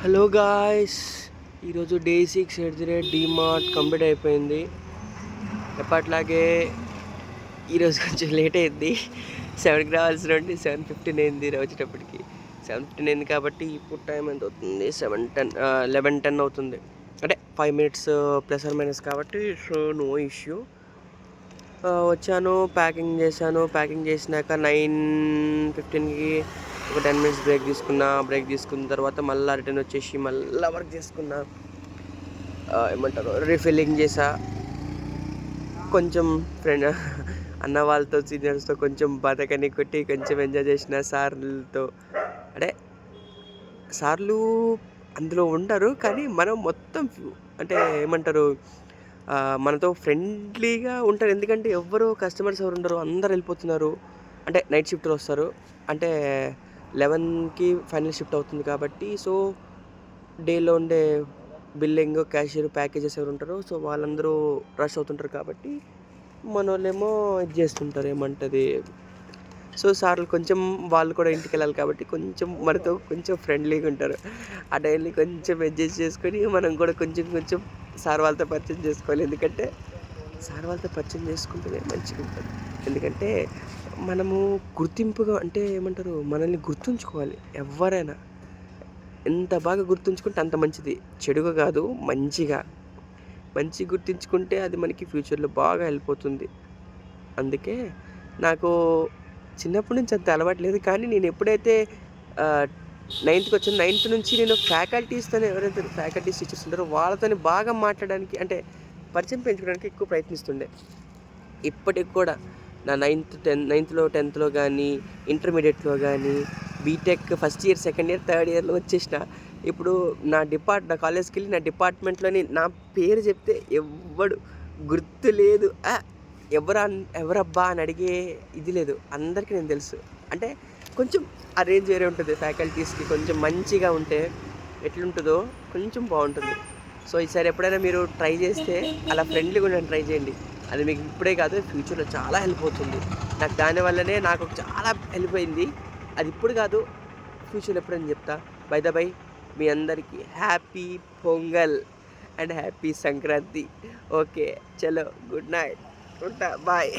Hello guys, ఈరోజు day 6 at the rate DMart complete అయిపోయింది. ఎప్పట్లాగే ఈరోజు కొంచెం లేట్ అయింది. 7కి రావాల్సిన నుండి 7:15 అయింది వచ్చేటప్పటికి. 7:15 అయింది కాబట్టి ఇప్పుడు టైం ఎంత అవుతుంది? 11:10 అవుతుంది. అంటే 5 మినిట్స్ ప్లస్ ఆర్ మైనస్ కాబట్టి సో నో ఇష్యూ. వచ్చాను, ప్యాకింగ్ చేశాను. ప్యాకింగ్ చేసినాక 9:15కి ఒక 10 మినిట్స్ బ్రేక్ తీసుకున్న తర్వాత మళ్ళీ రిటర్న్ వచ్చేసి మళ్ళీ వర్క్ చేసుకున్నా. ఏమంటారు, రీఫిల్లింగ్ చేసా. కొంచెం ఫ్రెండ్ అన్న వాళ్ళతో సీనియర్స్తో కొంచెం బతకని కొట్టి కొంచెం ఎంజాయ్ చేసిన సార్లతో. అంటే సార్లు అందులో ఉండరు కానీ మనం మొత్తం అంటే ఏమంటారు, మనతో ఫ్రెండ్లీగా ఉంటారు. ఎందుకంటే కస్టమర్స్ ఎవరు ఉండరు, అందరు వెళ్ళిపోతున్నారు. అంటే నైట్ షిఫ్ట్లో వస్తారు. అంటే 11కి ఫైనల్ షిఫ్ట్ అవుతుంది కాబట్టి సో డేలో ఉండే బిల్లింగ్, క్యాషియర్, ప్యాకేజెస్ ఎవరు ఉంటారో సో వాళ్ళందరూ రష్ అవుతుంటారు కాబట్టి మన వాళ్ళేమో ఇది చేస్తుంటారు, ఏమంటుంది. సో సార్లు కొంచెం వాళ్ళు కూడా ఇంటికి వెళ్ళాలి కాబట్టి కొంచెం మనతో కొంచెం ఫ్రెండ్లీగా ఉంటారు. ఆ డైలీ కొంచెం అడ్జస్ట్ చేసుకొని మనం కూడా కొంచెం కొంచెం సార్ వాళ్ళతో పరిచయం చేసుకోవాలి. ఎందుకంటే సార్ వాళ్ళతో పరిచయం చేసుకుంటేనే మంచిగా ఉంటుంది. ఎందుకంటే మనము గుర్తింపుగా, అంటే ఏమంటారు, మనల్ని గుర్తుంచుకోవాలి ఎవరైనా. ఎంత బాగా గుర్తుంచుకుంటే అంత మంచిది. చెడుగా కాదు, మంచిగా గుర్తుంచుకుంటే అది మనకి ఫ్యూచర్లో బాగా హెల్ప్ అవుతుంది. అందుకే నాకు చిన్నప్పటి నుంచి అంత అలవాటు లేదు. కానీ నేను ఎప్పుడైతే 9థ్కి వచ్చాను, 9థ్ నుంచి నేను ఎవరైతే ఫ్యాకల్టీస్, టీచర్స్ ఉంటారో వాళ్ళతో బాగా మాట్లాడడానికి, అంటే పరిచయం పెంచుకోవడానికి ఎక్కువ ప్రయత్నిస్తుండే. ఇప్పటికి కూడా నా 9థ్లో 10థ్లో కానీ, ఇంటర్మీడియట్లో కానీ, B Tech first year, second year, third ఇయర్లో వచ్చేసిన. ఇప్పుడు నా కాలేజ్కి వెళ్ళి నా డిపార్ట్మెంట్లోని నా పేరు చెప్తే ఎవ్వడు గుర్తు లేదు. ఎవరబ్బా అని అడిగే ఇది లేదు, అందరికీ నేను తెలుసు. అంటే కొంచెం ఆ రేంజ్ వేరే ఉంటుంది. ఫ్యాకల్టీస్కి కొంచెం మంచిగా ఉంటే ఎట్లుంటుందో కొంచెం బాగుంటుంది. సో ఈసారి ఎప్పుడైనా మీరు ట్రై చేస్తే అలా ఫ్రెండ్లీగా ఉండడానికి ట్రై చేయండి. అది మీకు ఇప్పుడే కాదు, ఫ్యూచర్లో చాలా హెల్ప్ అవుతుంది. నాకు దానివల్లనే నాకు చాలా హెల్ప్ అయింది. అది ఇప్పుడు కాదు, ఫ్యూచర్లో ఎప్పుడని చెప్తా. బై ద బై, మీ అందరికీ happy pongal and happy Sankranti. Okay, చలో, గుడ్ నైట్, ఉంటా, బాయ్.